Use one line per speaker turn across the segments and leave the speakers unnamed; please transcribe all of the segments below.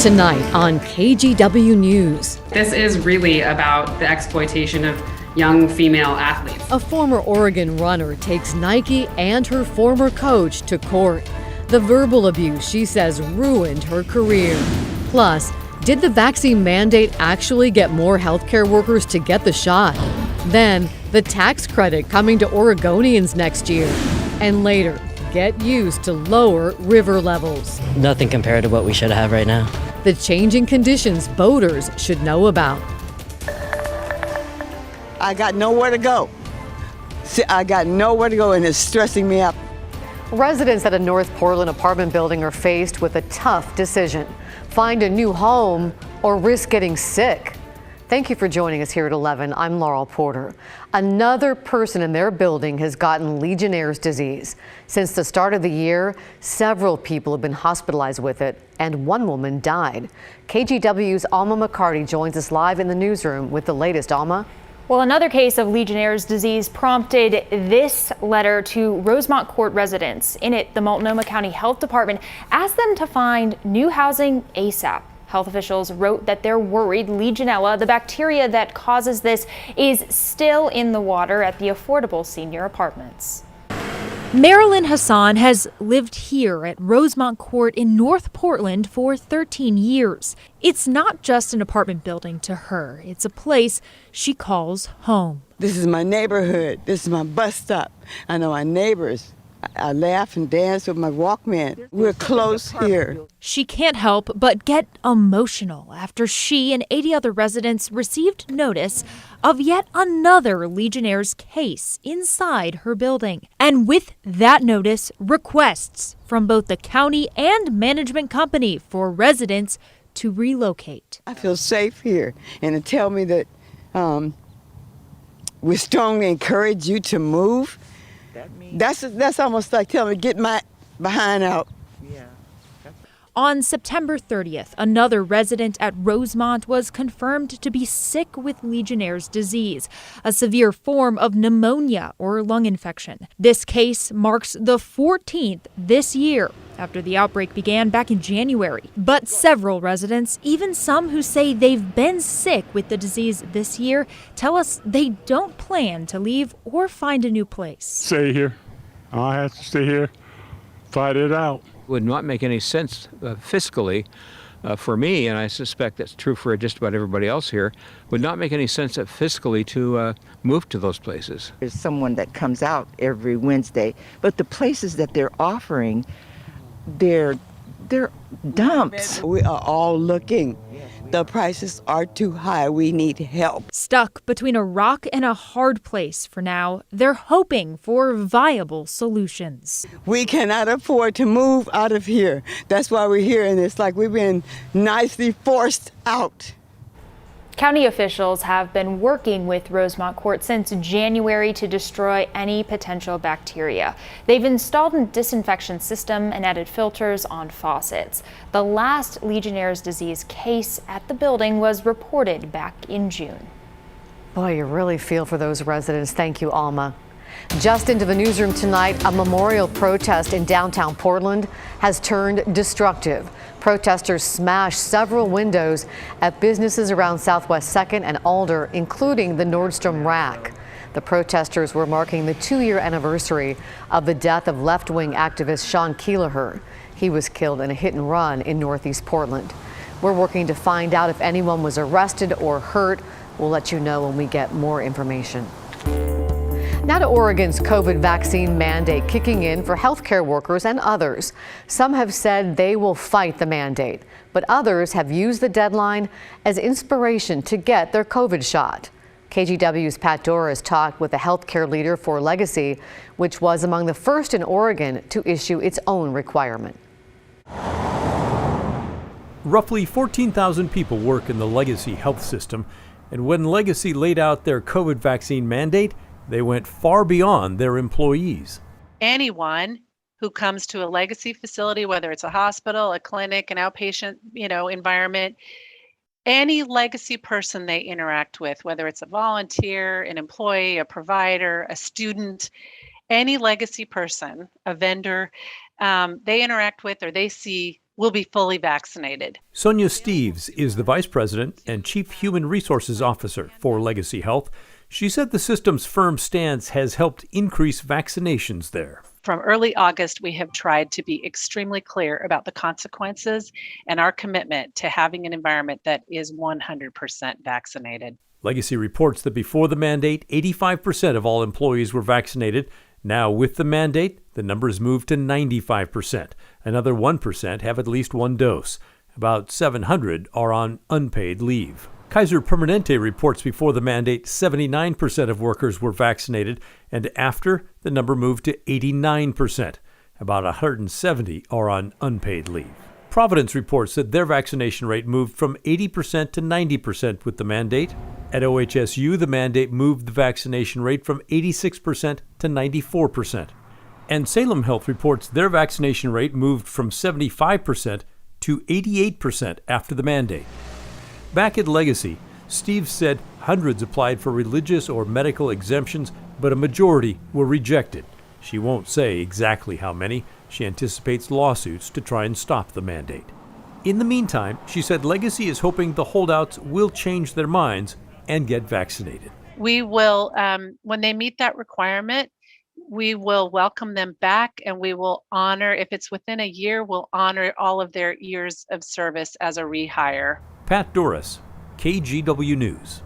Tonight on KGW News.
This is really about the exploitation of young female athletes.
A former Oregon runner takes Nike and her former coach to court. The verbal abuse she says ruined her career. Plus, did the vaccine mandate actually get more healthcare workers to get the shot? Then, the tax credit coming to Oregonians next year. And later, get used to lower river levels.
Nothing compared to what we should have right now.
The changing conditions boaters should know about.
I got nowhere to go. See, I got nowhere to go, and it's stressing me out.
Residents at a North Portland apartment building are faced with a tough decision. Find a new home or risk getting sick. Thank you for joining us here at 11. I'm Laurel Porter. Another person in their building has gotten Legionnaires' disease. Since the start of the year, several people have been hospitalized with it, and one woman died. KGW's Alma McCarty joins us live in the newsroom with the latest. Alma?
Well, another case of Legionnaires' disease prompted this letter to Rosemont Court residents. In it, the Multnomah County Health Department asked them to find new housing ASAP. Health officials wrote that they're worried Legionella, the bacteria that causes this, is still in the water at the affordable senior apartments.
Marilyn Hassan has lived here at Rosemont Court in North Portland for 13 years. It's not just an apartment building to her. It's a place she calls home.
This is my neighborhood. This is my bus stop. I know my neighbors. I laugh and dance with my Walkman. We're close here.
She can't help but get emotional after she and 80 other residents received notice of yet another Legionnaires' case inside her building. And with that notice, requests from both the county and management company for residents to relocate.
I feel safe here, and to tell me that we strongly encourage you to move. That's almost like telling me, get my behind out. Yeah.
On September 30th, another resident at Rosemont was confirmed to be sick with Legionnaires' disease, a severe form of pneumonia or lung infection. This case marks the 14th this year after the outbreak began back in January. But several residents, even some who say they've been sick with the disease this year, tell us they don't plan to leave or find a new place.
Stay here. I have to stay here, fight it out.
Would not make any sense fiscally for me, and I suspect that's true for just about everybody else here, would not make any sense fiscally to move to those places.
There's someone that comes out every Wednesday, but the places that they're offering, they're dumps.
We are all looking. The prices are too high. We need help.
Stuck between a rock and a hard place for now, they're hoping for viable solutions.
We cannot afford to move out of here. That's why we're here, and it's like we've been nicely forced out.
County officials have been working with Rosemont Court since January to destroy any potential bacteria. They've installed a disinfection system and added filters on faucets. The last Legionnaires' disease case at the building was reported back in June.
Boy, you really feel for those residents. Thank you, Alma. Just into the newsroom tonight, a memorial protest in downtown Portland has turned destructive. Protesters smashed several windows at businesses around Southwest 2nd and Alder, including the Nordstrom Rack. The protesters were marking the 2-year anniversary of the death of left-wing activist Sean Keeleher. He was killed in a hit-and-run in Northeast Portland. We're working to find out if anyone was arrested or hurt. We'll let you know when we get more information. Now to Oregon's COVID vaccine mandate kicking in for healthcare workers and others. Some have said they will fight the mandate, but others have used the deadline as inspiration to get their COVID shot. KGW's Pat Doris talked with a healthcare leader for Legacy, which was among the first in Oregon to issue its own requirement.
Roughly 14,000 people work in the Legacy health system, and when Legacy laid out their COVID vaccine mandate, they went far beyond their employees.
Anyone who comes to a Legacy facility, whether it's a hospital, a clinic, an outpatient, environment, any Legacy person they interact with, whether it's a volunteer, an employee, a provider, a student, any Legacy person, a vendor, they interact with or they see will be fully vaccinated.
Sonia Steves is the Vice President and Chief Human Resources Officer for Legacy Health. She said the system's firm stance has helped increase vaccinations there.
From early August, we have tried to be extremely clear about the consequences and our commitment to having an environment that is 100% vaccinated.
Legacy reports that before the mandate, 85% of all employees were vaccinated. Now, with the mandate, the number has moved to 95%. Another 1% have at least one dose. About 700 are on unpaid leave. Kaiser Permanente reports before the mandate, 79% of workers were vaccinated, and after, the number moved to 89%. About 170 are on unpaid leave. Providence reports that their vaccination rate moved from 80% to 90% with the mandate. At OHSU, the mandate moved the vaccination rate from 86% to 94%. And Salem Health reports their vaccination rate moved from 75% to 88% after the mandate. Back at Legacy, Steve said hundreds applied for religious or medical exemptions, but a majority were rejected. She won't say exactly how many. She anticipates lawsuits to try and stop the mandate. In the meantime, she said Legacy is hoping the holdouts will change their minds and get vaccinated.
We will, when they meet that requirement, we will welcome them back, and we will honor, if it's within a year, we'll honor all of their years of service as a rehire.
Pat Doris, KGW News.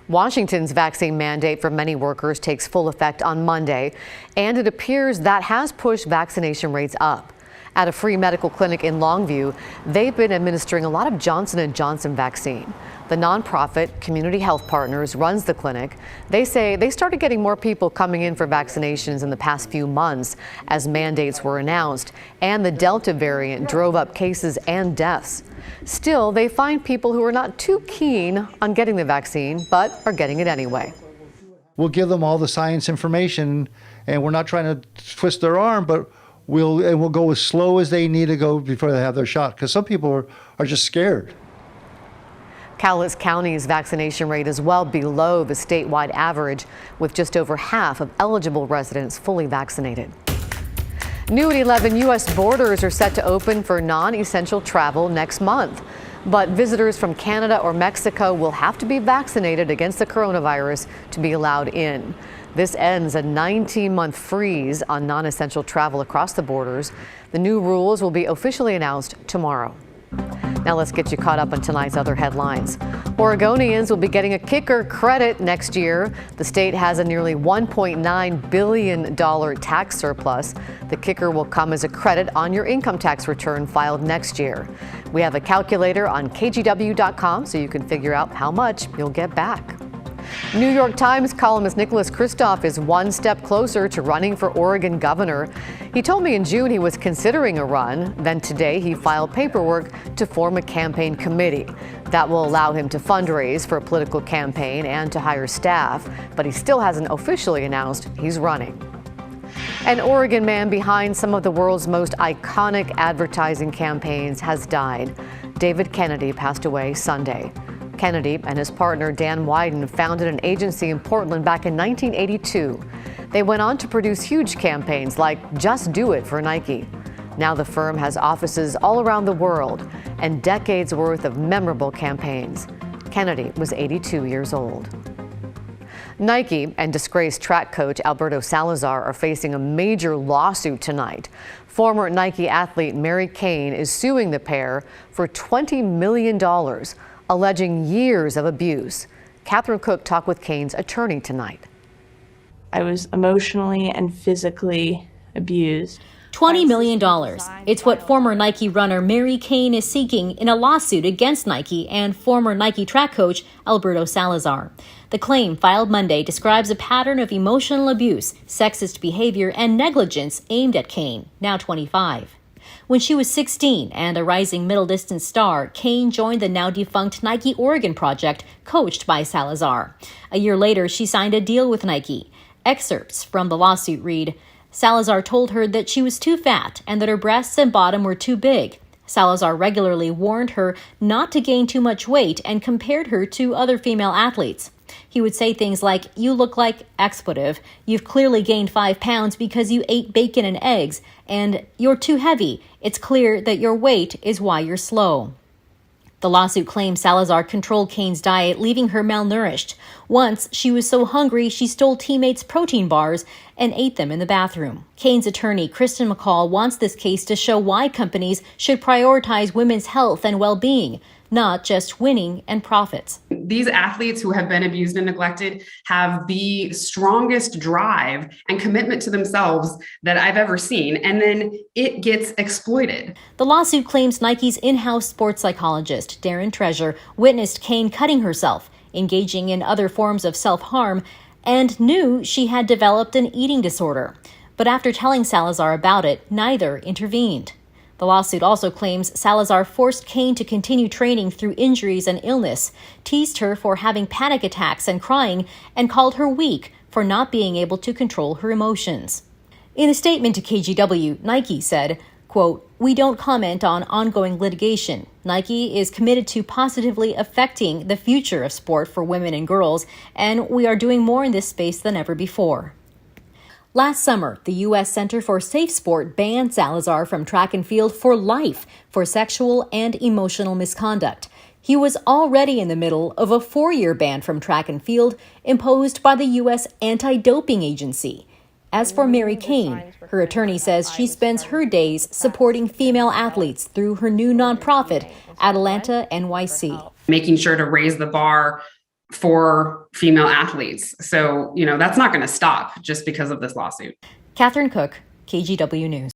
Washington's vaccine mandate for many workers takes full effect on Monday, and it appears that has pushed vaccination rates up. At a free medical clinic in Longview, they've been administering a lot of Johnson & Johnson vaccine. The nonprofit Community Health Partners runs the clinic. They say they started getting more people coming in for vaccinations in the past few months as mandates were announced, and the Delta variant drove up cases and deaths. Still, they find people who are not too keen on getting the vaccine, but are getting it anyway.
We'll give them all the science information, and we're not trying to twist their arm, but we'll go as slow as they need to go before they have their shot, because some people are just scared.
Cowlitz County's vaccination rate is well below the statewide average, with just over half of eligible residents fully vaccinated. New at 11, U.S. borders are set to open for non-essential travel next month. But visitors from Canada or Mexico will have to be vaccinated against the coronavirus to be allowed in. This ends a 19-month freeze on non-essential travel across the borders. The new rules will be officially announced tomorrow. Now let's get you caught up on tonight's other headlines. Oregonians will be getting a kicker credit next year. The state has a nearly $1.9 billion tax surplus. The kicker will come as a credit on your income tax return filed next year. We have a calculator on KGW.com so you can figure out how much you'll get back. New York Times columnist Nicholas Kristof is one step closer to running for Oregon governor. He told me in June he was considering a run. Then today he filed paperwork to form a campaign committee. That will allow him to fundraise for a political campaign and to hire staff, but he still hasn't officially announced he's running. An Oregon man behind some of the world's most iconic advertising campaigns has died. David Kennedy passed away Sunday. Kennedy and his partner Dan Wyden founded an agency in Portland back in 1982. They went on to produce huge campaigns like Just Do It for Nike. Now the firm has offices all around the world and decades worth of memorable campaigns. Kennedy was 82 years old. Nike and disgraced track coach Alberto Salazar are facing a major lawsuit tonight. Former Nike athlete Mary Cain is suing the pair for $20 million, alleging years of abuse. Catherine Cook talked with Cain's attorney tonight.
I was emotionally and physically abused.
$20 million. It's what former Nike runner Mary Cain is seeking in a lawsuit against Nike and former Nike track coach Alberto Salazar. The claim, filed Monday, describes a pattern of emotional abuse, sexist behavior, and negligence aimed at Cain, now 25. When she was 16 and a rising middle-distance star, Cain joined the now-defunct Nike Oregon project, coached by Salazar. A year later, she signed a deal with Nike. Excerpts from the lawsuit read, Salazar told her that she was too fat and that her breasts and bottom were too big. Salazar regularly warned her not to gain too much weight and compared her to other female athletes. He would say things like, "You look like expletive," "You've clearly gained 5 pounds because you ate bacon and eggs," and "You're too heavy. It's clear that your weight is why you're slow." The lawsuit claims Salazar controlled Kane's diet, leaving her malnourished. Once, she was so hungry she stole teammates' protein bars and ate them in the bathroom. Kane's attorney, Kristen McCall, wants this case to show why companies should prioritize women's health and well-being, not just winning and profits.
These athletes who have been abused and neglected have the strongest drive and commitment to themselves that I've ever seen, and then it gets exploited.
The lawsuit claims Nike's in-house sports psychologist, Darren Treasure, witnessed Kane cutting herself, engaging in other forms of self-harm, and knew she had developed an eating disorder. But after telling Salazar about it, neither intervened. The lawsuit also claims Salazar forced Kane to continue training through injuries and illness, teased her for having panic attacks and crying, and called her weak for not being able to control her emotions. In a statement to KGW, Nike said, quote, "We don't comment on ongoing litigation. Nike is committed to positively affecting the future of sport for women and girls, and we are doing more in this space than ever before." Last summer, the U.S. Center for Safe Sport banned Salazar from track and field for life for sexual and emotional misconduct. He was already in the middle of a 4-year ban from track and field imposed by the U.S. Anti-Doping Agency. As for Mary Kane, her attorney says she spends her days supporting female athletes through her new nonprofit, Atalanta NYC.
Making sure to raise the bar for female athletes. So, that's not going to stop just because of this lawsuit.
Catherine Cook, KGW News.